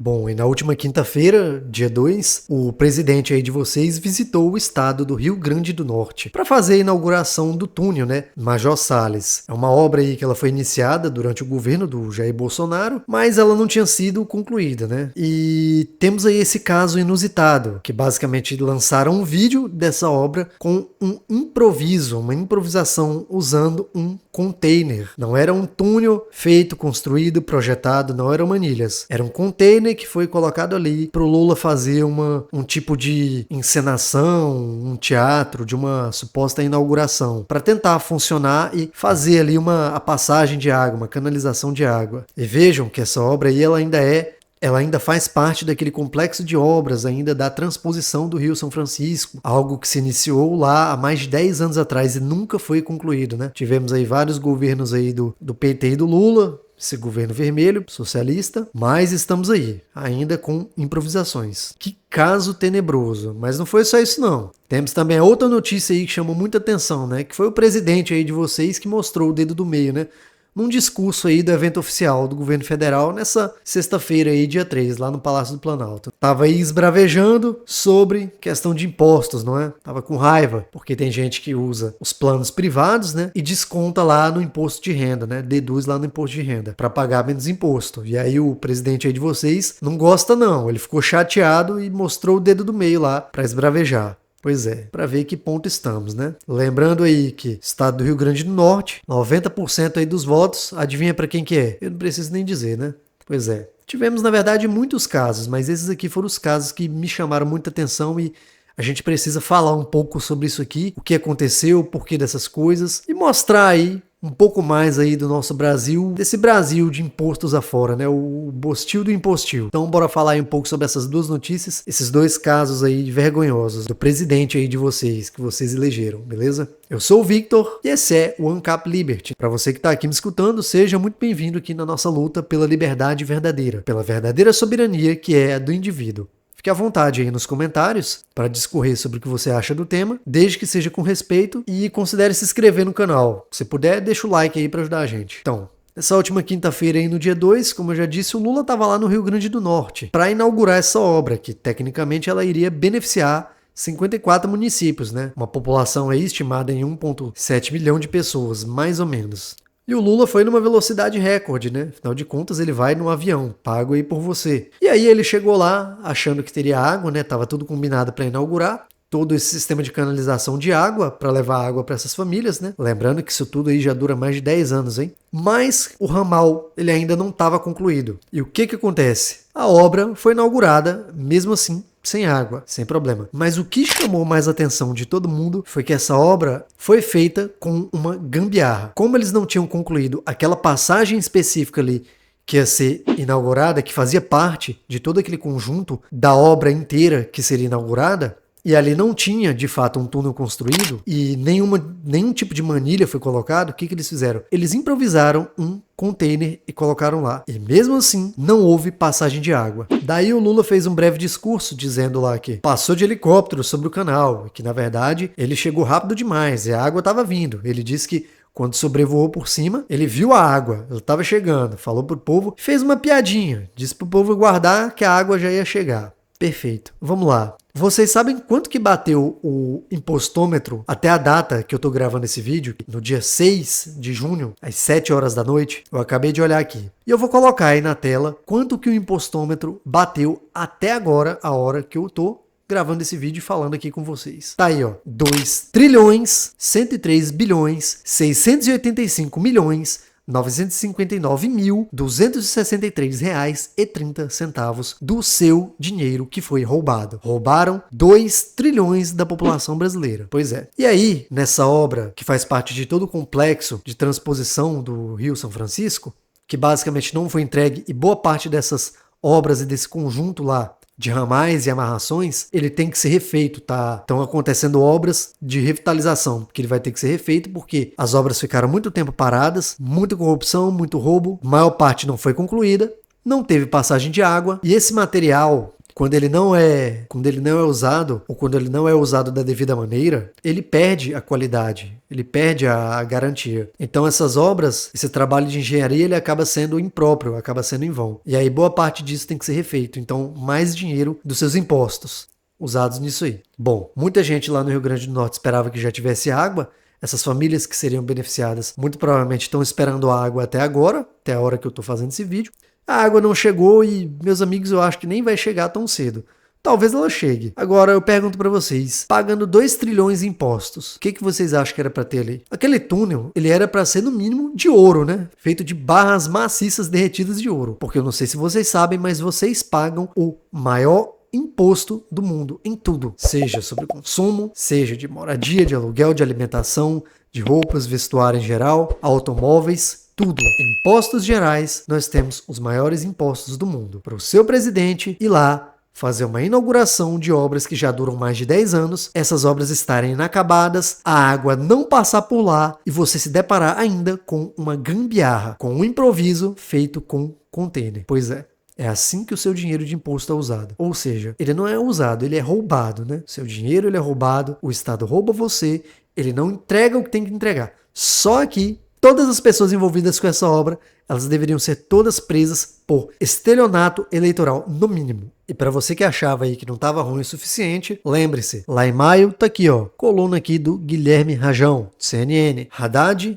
Bom, e na última quinta-feira, dia 2, o presidente aí de vocês visitou o estado do Rio Grande do Norte para fazer a inauguração do túnel, né? Major Salles. É uma obra aí que ela foi iniciada durante o governo do Jair Bolsonaro, mas ela não tinha sido concluída, né? E temos aí esse caso inusitado, que basicamente lançaram um vídeo dessa obra com um improviso, uma improvisação usando um container. Não era um túnel feito, construído, projetado, não eram manilhas. Era um container que foi colocado ali para o Lula fazer um tipo de encenação, um teatro de uma suposta inauguração, para tentar funcionar e fazer ali a passagem de água, uma canalização de água. E vejam que essa obra aí ela ainda faz parte daquele complexo de obras ainda da transposição do Rio São Francisco, algo que se iniciou lá há mais de 10 anos atrás e nunca foi concluído, né? Tivemos aí vários governos aí do PT e do Lula, esse governo vermelho, socialista, mas estamos aí, ainda com improvisações. Que caso tenebroso, mas não foi só isso não. Temos também outra notícia aí que chamou muita atenção, né? Que foi o presidente aí de vocês que mostrou o dedo do meio, né? Num discurso aí do evento oficial do governo federal nessa sexta-feira aí, dia 3, lá no Palácio do Planalto. Tava aí esbravejando sobre questão de impostos, não é? Tava com raiva, porque tem gente que usa os planos privados, né? E desconta lá no imposto de renda, né? Deduz lá no imposto de renda, para pagar menos imposto. E aí o presidente aí de vocês não gosta não, ele ficou chateado e mostrou o dedo do meio lá para esbravejar. Pois é, para ver que ponto estamos, né? Lembrando aí que estado do Rio Grande do Norte, 90% aí dos votos, adivinha para quem que é? Eu não preciso nem dizer, né? Pois é. Tivemos, na verdade, muitos casos, mas esses aqui foram os casos que me chamaram muita atenção e a gente precisa falar um pouco sobre isso aqui, o que aconteceu, o porquê dessas coisas e mostrar aí um pouco mais aí do nosso Brasil, desse Brasil de impostos afora, né? O bostil do impostil. Então bora falar aí um pouco sobre essas duas notícias, esses dois casos aí vergonhosos do presidente aí de vocês, que vocês elegeram, beleza? Eu sou o Victor e esse é o Ancap Liberty. Para você que está aqui me escutando, seja muito bem-vindo aqui na nossa luta pela liberdade verdadeira, pela verdadeira soberania que é a do indivíduo. Fique à vontade aí nos comentários para discorrer sobre o que você acha do tema, desde que seja com respeito e considere se inscrever no canal. Se puder, deixa o like aí para ajudar a gente. Então, nessa última quinta-feira aí no dia 2, como eu já disse, o Lula estava lá no Rio Grande do Norte para inaugurar essa obra, que tecnicamente ela iria beneficiar 54 municípios, né? Uma população aí estimada em 1,7 milhão de pessoas, mais ou menos. E o Lula foi numa velocidade recorde, né? Afinal de contas, ele vai num avião, pago aí por você. E aí ele chegou lá, achando que teria água, né? Tava tudo combinado para inaugurar. Todo esse sistema de canalização de água para levar água para essas famílias, né? Lembrando que isso tudo aí já dura mais de 10 anos, hein? Mas o ramal, ele ainda não estava concluído. E o que acontece? A obra foi inaugurada, mesmo assim, sem água, sem problema. Mas o que chamou mais a atenção de todo mundo foi que essa obra foi feita com uma gambiarra. Como eles não tinham concluído aquela passagem específica ali que ia ser inaugurada, que fazia parte de todo aquele conjunto da obra inteira que seria inaugurada, e ali não tinha, de fato, um túnel construído e nenhum tipo de manilha foi colocado, o que eles fizeram? Eles improvisaram um container e colocaram lá. E mesmo assim, não houve passagem de água. Daí o Lula fez um breve discurso dizendo lá que passou de helicóptero sobre o canal, que na verdade ele chegou rápido demais e a água estava vindo. Ele disse que quando sobrevoou por cima, ele viu a água, ela estava chegando, falou pro povo, fez uma piadinha, disse pro povo guardar que a água já ia chegar. Perfeito. Vamos lá. Vocês sabem quanto que bateu o impostômetro até a data que eu tô gravando esse vídeo? No dia 6 de junho, às 7 horas da noite. Eu acabei de olhar aqui. E eu vou colocar aí na tela quanto que o impostômetro bateu até agora, a hora que eu tô gravando esse vídeo e falando aqui com vocês. Tá aí, ó. 2 trilhões, 103 bilhões, 685 milhões, 959.263 reais e 30 centavos do seu dinheiro que foi roubado. Roubaram 2 trilhões da população brasileira. Pois é. E aí, nessa obra que faz parte de todo o complexo de transposição do Rio São Francisco, que basicamente não foi entregue e boa parte dessas obras e desse conjunto lá de ramais e amarrações, ele tem que ser refeito, tá? Estão acontecendo obras de revitalização, que ele vai ter que ser refeito porque as obras ficaram muito tempo paradas, muita corrupção, muito roubo, a maior parte não foi concluída, não teve passagem de água e esse material quando ele não é usado, ou quando ele não é usado da devida maneira, ele perde a qualidade, ele perde a garantia. Então essas obras, esse trabalho de engenharia, ele acaba sendo impróprio, acaba sendo em vão. E aí boa parte disso tem que ser refeito. Então mais dinheiro dos seus impostos usados nisso aí. Bom, muita gente lá no Rio Grande do Norte esperava que já tivesse água. Essas famílias que seriam beneficiadas muito provavelmente estão esperando a água até agora, até a hora que eu estou fazendo esse vídeo. A água não chegou e, meus amigos, eu acho que nem vai chegar tão cedo. Talvez ela chegue. Agora eu pergunto pra vocês, pagando 2 trilhões em impostos, o que vocês acham que era pra ter ali? Aquele túnel, ele era pra ser no mínimo de ouro, né? Feito de barras maciças derretidas de ouro. Porque eu não sei se vocês sabem, mas vocês pagam o maior imposto do mundo em tudo. Seja sobre consumo, seja de moradia, de aluguel, de alimentação, de roupas, vestuário em geral, automóveis, tudo. Impostos gerais, nós temos os maiores impostos do mundo. Para o seu presidente ir lá fazer uma inauguração de obras que já duram mais de 10 anos, essas obras estarem inacabadas, a água não passar por lá e você se deparar ainda com uma gambiarra, com um improviso feito com container. Pois é. É assim que o seu dinheiro de imposto é usado. Ou seja, ele não é usado, ele é roubado, né? Seu dinheiro ele é roubado, o Estado rouba você, ele não entrega o que tem que entregar. Só que todas as pessoas envolvidas com essa obra, elas deveriam ser todas presas por estelionato eleitoral, no mínimo. E para você que achava aí que não estava ruim o suficiente, lembre-se, lá em maio tá aqui, ó, coluna aqui do Guilherme Rajão, CNN.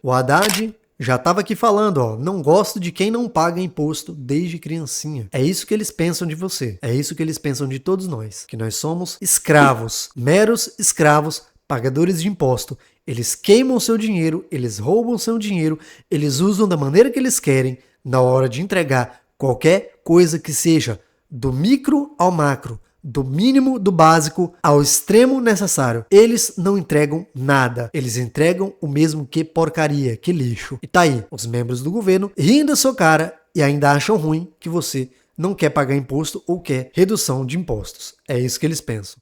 O Haddad já estava aqui falando, ó, não gosto de quem não paga imposto desde criancinha. É isso que eles pensam de você. É isso que eles pensam de todos nós. Que nós somos escravos, meros escravos, pagadores de imposto. Eles queimam seu dinheiro, eles roubam seu dinheiro, eles usam da maneira que eles querem na hora de entregar qualquer coisa que seja do micro ao macro, do mínimo do básico ao extremo necessário. Eles não entregam nada. Eles entregam o mesmo que porcaria, que lixo. E tá aí, os membros do governo rindo da sua cara e ainda acham ruim que você não quer pagar imposto ou quer redução de impostos. É isso que eles pensam.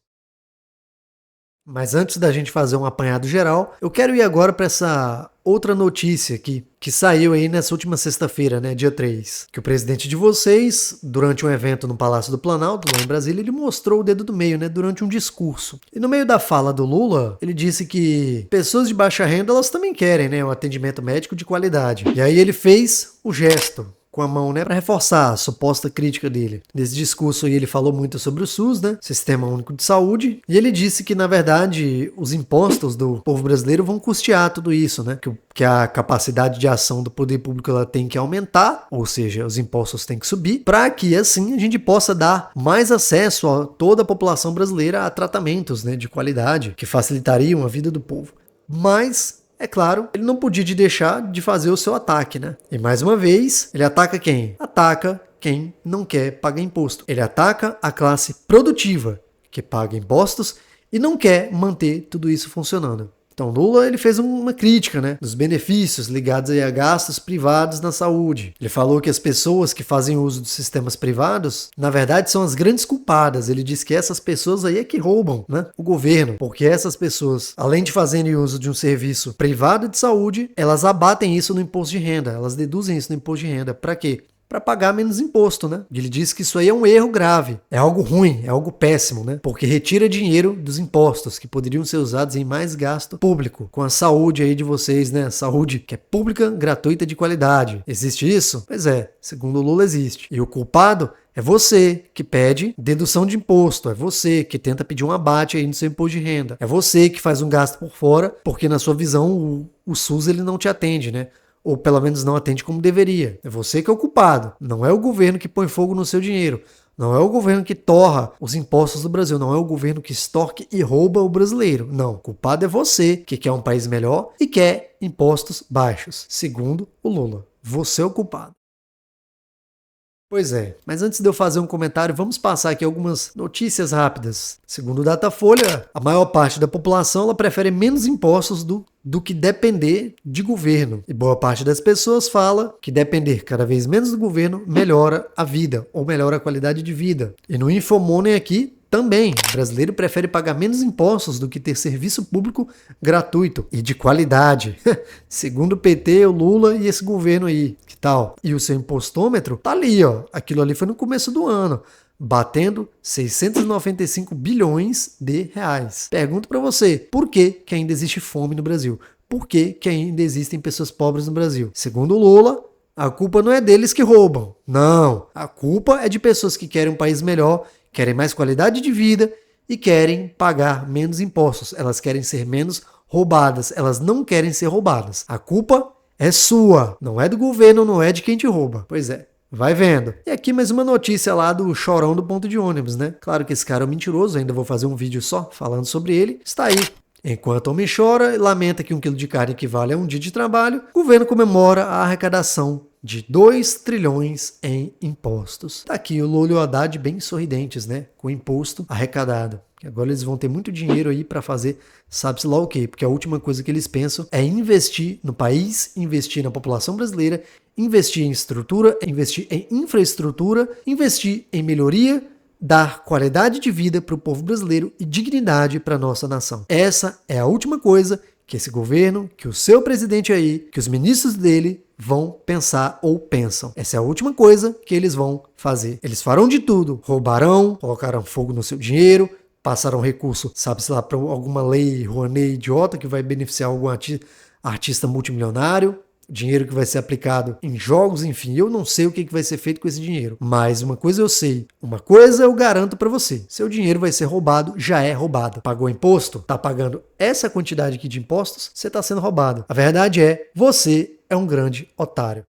Mas antes da gente fazer um apanhado geral, eu quero ir agora para essa outra notícia aqui, que saiu aí nessa última sexta-feira, né, dia 3. Que o presidente de vocês, durante um evento no Palácio do Planalto, lá em Brasília, ele mostrou o dedo do meio, né, durante um discurso. E no meio da fala do Lula, ele disse que pessoas de baixa renda, elas também querem, né, um atendimento médico de qualidade. E aí ele fez o gesto com a mão, né, para reforçar a suposta crítica dele. Nesse discurso aí ele falou muito sobre o SUS, né, Sistema Único de Saúde, e ele disse que, na verdade, os impostos do povo brasileiro vão custear tudo isso, né, que a capacidade de ação do poder público ela tem que aumentar, ou seja, os impostos têm que subir, para que, assim, a gente possa dar mais acesso a toda a população brasileira a tratamentos, né, de qualidade, que facilitariam a vida do povo. Mas é claro, ele não podia deixar de fazer o seu ataque, né? E mais uma vez, ele ataca quem? Ataca quem não quer pagar imposto. Ele ataca a classe produtiva, que paga impostos e não quer manter tudo isso funcionando. Então Lula ele fez uma crítica, né, dos benefícios ligados aí a gastos privados na saúde. Ele falou que as pessoas que fazem uso dos sistemas privados, na verdade, são as grandes culpadas. Ele disse que essas pessoas aí é que roubam, né, o governo, porque essem pessoas, além de fazerem uso de um serviço privado de saúde, elas abatem isso no imposto de renda, elas deduzem isso no imposto de renda. Para quê? Para pagar menos imposto, né? Ele diz que isso aí é um erro grave, é algo ruim, é algo péssimo, né? Porque retira dinheiro dos impostos que poderiam ser usados em mais gasto público, com a saúde aí de vocês, né? Saúde que é pública, gratuita, de qualidade. Existe isso? Pois é, segundo o Lula existe. E o culpado é você que pede dedução de imposto, é você que tenta pedir um abate aí no seu imposto de renda, é você que faz um gasto por fora, porque na sua visão o SUS ele não te atende, né? Ou pelo menos não atende como deveria. É você que é o culpado. Não é o governo que põe fogo no seu dinheiro. Não é o governo que torra os impostos do Brasil. Não é o governo que extorque e rouba o brasileiro. Não. O culpado é você que quer um país melhor e quer impostos baixos. Segundo o Lula. Você é o culpado. Pois é, mas antes de eu fazer um comentário, vamos passar aqui algumas notícias rápidas. Segundo o Datafolha, a maior parte da população ela prefere menos impostos do que depender de governo. E boa parte das pessoas fala que depender cada vez menos do governo melhora a vida, ou melhora a qualidade de vida. E no Infomoney aqui, também, o brasileiro prefere pagar menos impostos do que ter serviço público gratuito e de qualidade. Segundo o PT, o Lula e esse governo aí, que tal? E o seu impostômetro tá ali, ó. Aquilo ali foi no começo do ano. batendo 695 bilhões de reais. Pergunto para você, por que ainda existe fome no Brasil? Por que ainda existem pessoas pobres no Brasil? Segundo o Lula, a culpa não é deles que roubam. Não, a culpa é de pessoas que querem um país melhor, querem mais qualidade de vida e querem pagar menos impostos. Elas querem ser menos roubadas, elas não querem ser roubadas. A culpa é sua, não é do governo, não é de quem te rouba. Pois é. Vai vendo. E aqui mais uma notícia lá do chorão do ponto de ônibus, né? Claro que esse cara é um mentiroso, ainda vou fazer um vídeo só falando sobre ele. Está aí. Enquanto o homem chora e lamenta que 1 quilo de carne equivale a um dia de trabalho, o governo comemora a arrecadação de 2 trilhões em impostos. Tá aqui o Lula e o Haddad bem sorridentes, né? Com o imposto arrecadado. Agora eles vão ter muito dinheiro aí para fazer sabe-se lá o quê, porque a última coisa que eles pensam é investir no país, investir na população brasileira, investir em estrutura, investir em infraestrutura, investir em melhoria, dar qualidade de vida para o povo brasileiro e dignidade para a nossa nação. Essa é a última coisa que esse governo, que o seu presidente aí, que os ministros dele vão pensar ou pensam. Essa é a última coisa que eles vão fazer. Eles farão de tudo, roubarão, colocarão fogo no seu dinheiro, passarão recurso, sabe-se lá, para alguma lei Rouanet idiota que vai beneficiar algum artista multimilionário, dinheiro que vai ser aplicado em jogos, enfim, eu não sei o que vai ser feito com esse dinheiro, mas uma coisa eu sei, uma coisa eu garanto para você, seu dinheiro vai ser roubado, já é roubado. Pagou imposto? Tá pagando essa quantidade aqui de impostos? Você tá sendo roubado. A verdade é, você é um grande otário.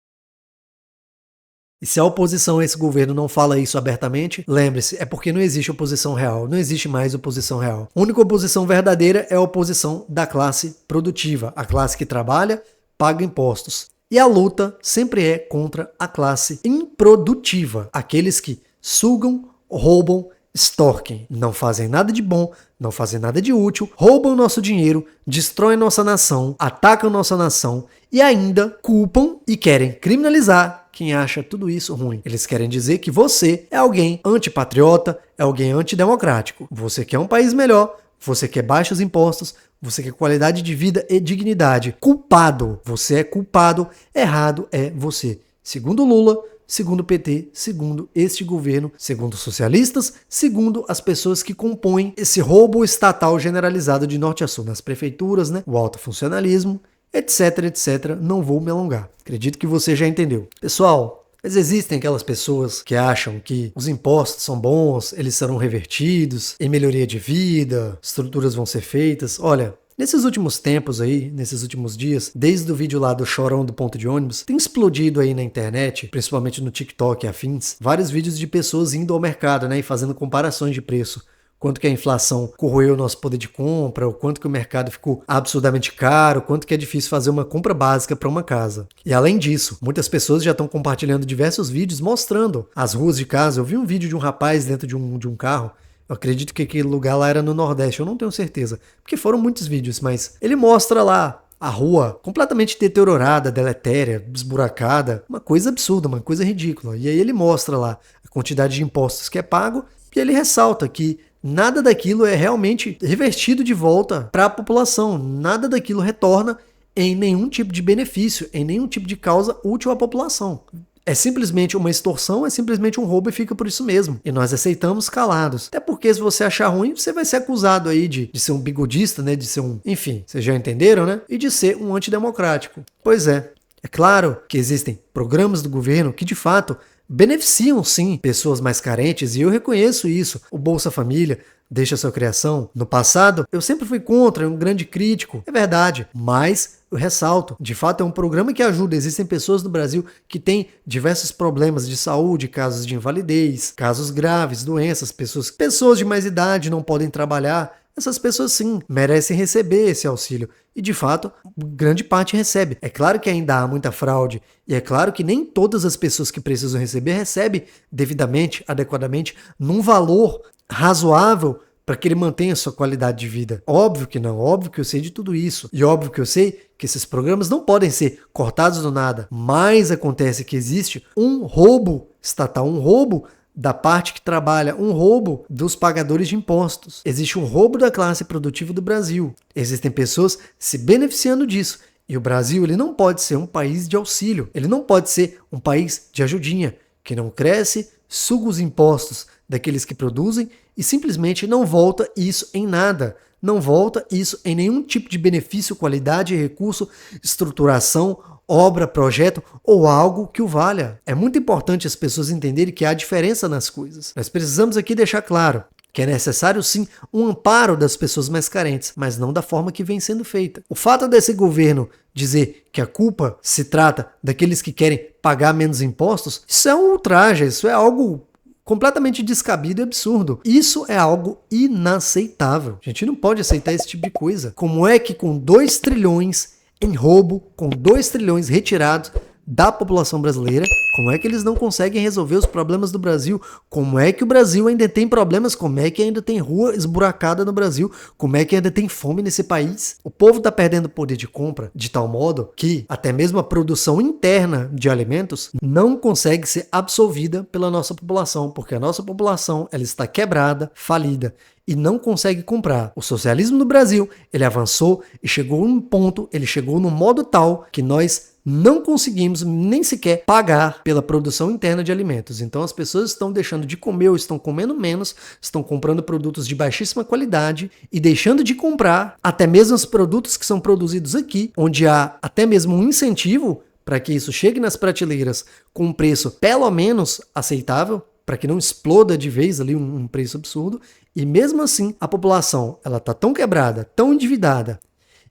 E se a oposição a esse governo não fala isso abertamente, lembre-se, é porque não existe oposição real, não existe mais oposição real. A única oposição verdadeira é a oposição da classe produtiva, a classe que trabalha, paga impostos. E a luta sempre é contra a classe improdutiva, aqueles que sugam, roubam, extorquem, não fazem nada de bom, não fazem nada de útil, roubam nosso dinheiro, destroem nossa nação, atacam nossa nação e ainda culpam e querem criminalizar quem acha tudo isso ruim. Eles querem dizer que você é alguém antipatriota, é alguém antidemocrático. Você quer um país melhor, você quer baixos impostos, você quer qualidade de vida e dignidade. Culpado, você é culpado, errado é você. Segundo Lula, segundo o PT, segundo este governo, segundo os socialistas, segundo as pessoas que compõem esse roubo estatal generalizado de norte a sul nas prefeituras, né? O alto funcionalismo, etc, etc. Não vou me alongar. Acredito que você já entendeu. Pessoal, mas existem aquelas pessoas que acham que os impostos são bons, eles serão revertidos, em melhoria de vida, estruturas vão ser feitas. Olha, nesses últimos tempos aí, nesses últimos dias, desde o vídeo lá do chorão do ponto de ônibus, tem explodido aí na internet, principalmente no TikTok e afins, vários vídeos de pessoas indo ao mercado, né, e fazendo comparações de preço. Quanto que a inflação corroeu o nosso poder de compra, o quanto que o mercado ficou absurdamente caro, quanto que é difícil fazer uma compra básica para uma casa. E além disso, muitas pessoas já estão compartilhando diversos vídeos mostrando as ruas de casa. Eu vi um vídeo de um rapaz dentro de um carro. Eu acredito que aquele lugar lá era no Nordeste, eu não tenho certeza, porque foram muitos vídeos, mas ele mostra lá a rua completamente deteriorada, deletéria, esburacada, uma coisa absurda, uma coisa ridícula. E aí ele mostra lá a quantidade de impostos que é pago e ele ressalta que nada daquilo é realmente revertido de volta para a população. Nada daquilo retorna em nenhum tipo de benefício, em nenhum tipo de causa útil à população. É simplesmente uma extorsão, é simplesmente um roubo e fica por isso mesmo. E nós aceitamos calados. Até porque se você achar ruim, você vai ser acusado aí de ser um bigodista, né? De ser um... Enfim, vocês já entenderam, né? E de ser um antidemocrático. Pois é. É claro que existem programas do governo que, de fato, beneficiam sim pessoas mais carentes e eu reconheço isso. O Bolsa Família, Deixa Sua Criação. No passado, eu sempre fui contra, um grande crítico. É verdade, mas eu ressalto, de fato é um programa que ajuda. Existem pessoas no Brasil que têm diversos problemas de saúde, casos de invalidez, casos graves, doenças, pessoas de mais idade não podem trabalhar. Essas pessoas sim merecem receber esse auxílio. E de fato, grande parte recebe. É claro que ainda há muita fraude. E é claro que nem todas as pessoas que precisam receber recebem devidamente, adequadamente, num valor razoável para que ele mantenha a sua qualidade de vida. Óbvio que não, óbvio que eu sei de tudo isso. E óbvio que eu sei que esses programas não podem ser cortados do nada. Mas acontece que existe um roubo estatal, um roubo da parte que trabalha, um roubo dos pagadores de impostos. Existe um roubo da classe produtiva do Brasil. Existem pessoas se beneficiando disso. E o Brasil, ele não pode ser um país de auxílio. Ele não pode ser um país de ajudinha, que não cresce, suga os impostos daqueles que produzem e simplesmente não volta isso em nada. Não volta isso em nenhum tipo de benefício, qualidade, recurso, estruturação, obra, projeto ou algo que o valha. É muito importante as pessoas entenderem que há diferença nas coisas. Nós precisamos aqui deixar claro que é necessário sim um amparo das pessoas mais carentes, mas não da forma que vem sendo feita. O fato desse governo dizer que a culpa se trata daqueles que querem pagar menos impostos, isso é um ultraje, isso é algo completamente descabido e absurdo. Isso é algo inaceitável. A gente não pode aceitar esse tipo de coisa. Como é que com 2 trilhões em roubo, com 2 trilhões retirados da população brasileira, como é que eles não conseguem resolver os problemas do Brasil? Como é que o Brasil ainda tem problemas? Como é que ainda tem rua esburacada no Brasil? Como é que ainda tem fome nesse país? O povo está perdendo poder de compra de tal modo que até mesmo a produção interna de alimentos não consegue ser absorvida pela nossa população, porque a nossa população ela está quebrada, falida e não consegue comprar. O socialismo no Brasil, ele avançou e chegou num ponto, ele chegou num modo tal que nós não conseguimos nem sequer pagar pela produção interna de alimentos. Então as pessoas estão deixando de comer ou estão comendo menos, estão comprando produtos de baixíssima qualidade e deixando de comprar até mesmo os produtos que são produzidos aqui, onde há até mesmo um incentivo para que isso chegue nas prateleiras com um preço pelo menos aceitável, para que não exploda de vez ali um preço absurdo. E mesmo assim, a população ela está tão quebrada, tão endividada,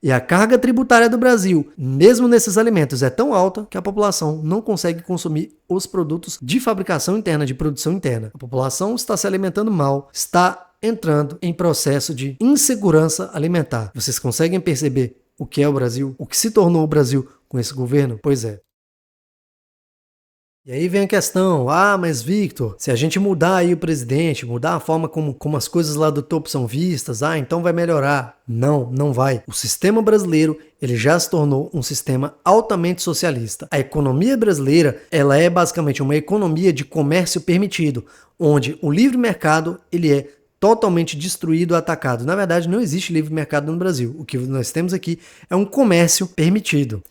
e a carga tributária do Brasil, mesmo nesses alimentos, é tão alta que a população não consegue consumir os produtos de fabricação interna, de produção interna. A população está se alimentando mal, está entrando em processo de insegurança alimentar. Vocês conseguem perceber o que é o Brasil? O que se tornou o Brasil com esse governo? Pois é. E aí vem a questão, mas Victor, se a gente mudar aí o presidente, mudar a forma como as coisas lá do topo são vistas, então vai melhorar. Não, não vai. O sistema brasileiro, ele já se tornou um sistema altamente socialista. A economia brasileira, ela é basicamente uma economia de comércio permitido, onde o livre mercado, ele é totalmente destruído, atacado. Na verdade, não existe livre mercado no Brasil. O que nós temos aqui é um comércio permitido.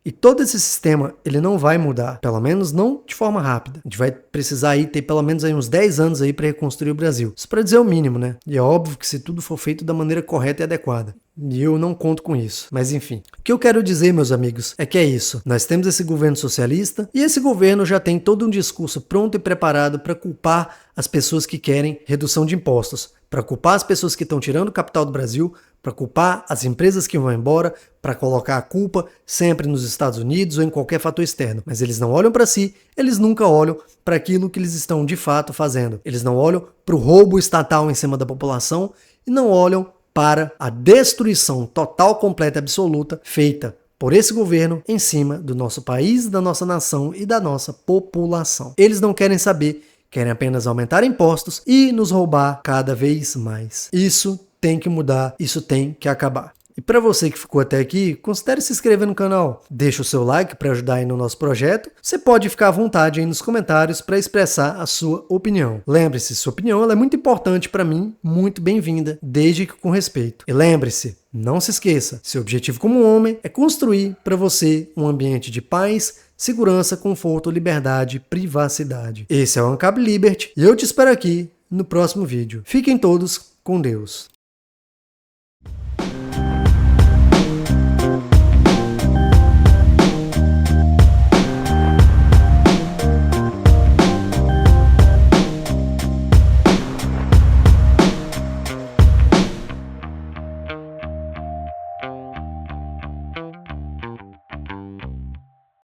E todo esse sistema, ele não vai mudar, pelo menos não de forma rápida. A gente vai precisar aí ter pelo menos aí uns 10 anos aí para reconstruir o Brasil. Isso para dizer o mínimo, né? E é óbvio que se tudo for feito da maneira correta e adequada. E eu não conto com isso. Mas enfim. O que eu quero dizer, meus amigos, é que é isso. Nós temos esse governo socialista e esse governo já tem todo um discurso pronto e preparado para culpar as pessoas que querem redução de impostos, para culpar as pessoas que estão tirando o capital do Brasil, para culpar as empresas que vão embora, para colocar a culpa sempre nos Estados Unidos ou em qualquer fator externo. Mas eles não olham para si, eles nunca olham para aquilo que eles estão de fato fazendo. Eles não olham para o roubo estatal em cima da população e não olham para a destruição total, completa e absoluta feita por esse governo em cima do nosso país, da nossa nação e da nossa população. Eles não querem saber, querem apenas aumentar impostos e nos roubar cada vez mais. Isso tem que mudar, isso tem que acabar. E para você que ficou até aqui, considere se inscrever no canal, deixa o seu like para ajudar aí no nosso projeto. Você pode ficar à vontade aí nos comentários para expressar a sua opinião. Lembre-se, sua opinião ela é muito importante para mim, muito bem-vinda, desde que com respeito. E lembre-se, não se esqueça, seu objetivo como homem é construir para você um ambiente de paz, segurança, conforto, liberdade, privacidade. Esse é o Ancap Liberty e eu te espero aqui no próximo vídeo. Fiquem todos com Deus.